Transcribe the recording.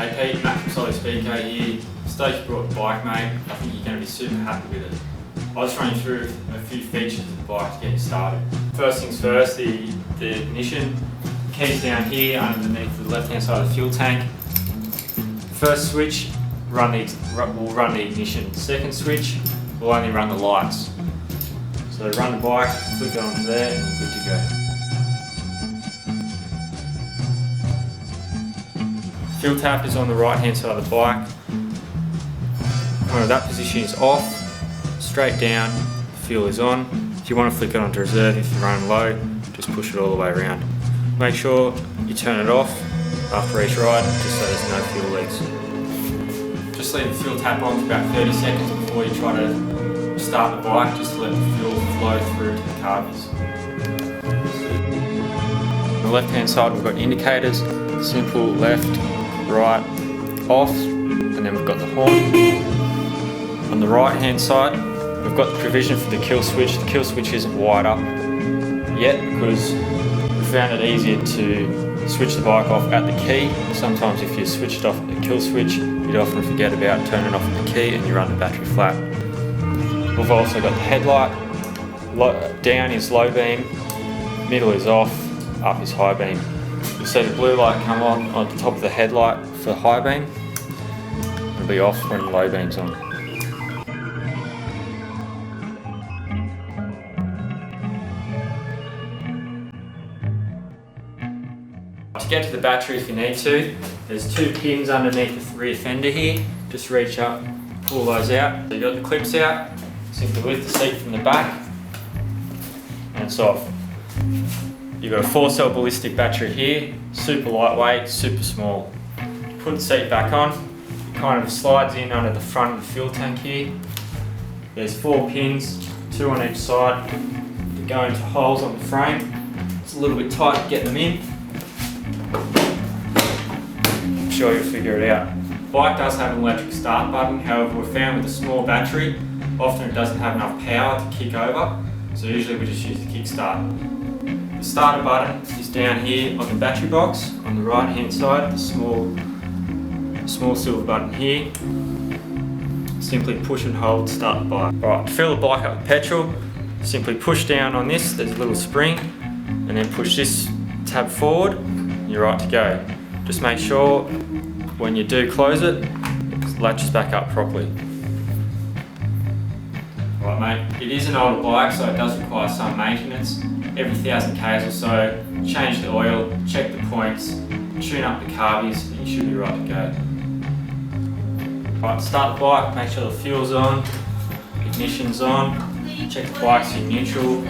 Hey Pete, Matt from Solid Speaker here. Stoked you brought the bike, mate. I think you're going to be super happy with it. I'll just run you through a few features of the bike to get you started. First things first, the ignition. Keys down here underneath the left hand side of the fuel tank. First switch, we'll run the ignition. Second switch, we'll only run the lights. So run the bike, flick it onto there, and you're good to go. Fuel tap is on the right hand side of the bike. When that position is off, straight down, the fuel is on. If you want to flick it onto reserve, if you're running low, just push it all the way around. Make sure you turn it off after each ride, just so there's no fuel leaks. Just leave the fuel tap on for about 30 seconds before you try to start the bike, just to let the fuel flow through to the carbies. On the left hand side we've got indicators, simple left, right, off, and then we've got the horn. On the right hand side we've got the provision for the kill switch. The kill switch isn't wired up yet because we found it easier to switch the bike off at the key. Sometimes if you switch it off at the kill switch, you'd often forget about turning off at the key and you run the battery flat. We've also got the headlight. Down is low beam, middle is off, up is high beam. You'll see the blue light come on the top of the headlight for high beam. It'll be off when the low beam's on. To get to the battery if you need to, there's two pins underneath the rear fender here. Just reach up, pull those out. So you've got the clips out, simply lift the seat from the back, and it's off. You've got a 4-cell ballistic battery here, super lightweight, super small. Put the seat back on, it kind of slides in under the front of the fuel tank here. There's 4 pins, 2 on each side, that go into holes on the frame. It's a little bit tight to get them in. I'm sure you'll figure it out. The bike does have an electric start button, however we've found with a small battery, often it doesn't have enough power to kick over, so usually we just use the kickstart. The starter button is down here on the battery box, on the right hand side, the small silver button here. Simply push and hold to start the bike. Right, to fill the bike up with petrol, simply push down on this, there's a little spring, and then push this tab forward, and you're right to go. Just make sure when you do close it, it latches back up properly. Right mate, it is an older bike so it does require some maintenance. Every 1,000 k's or so, change the oil, check the points, tune up the carbies, and you should be right to go. Right, start the bike, make sure the fuel's on, ignition's on, check the bike's in neutral,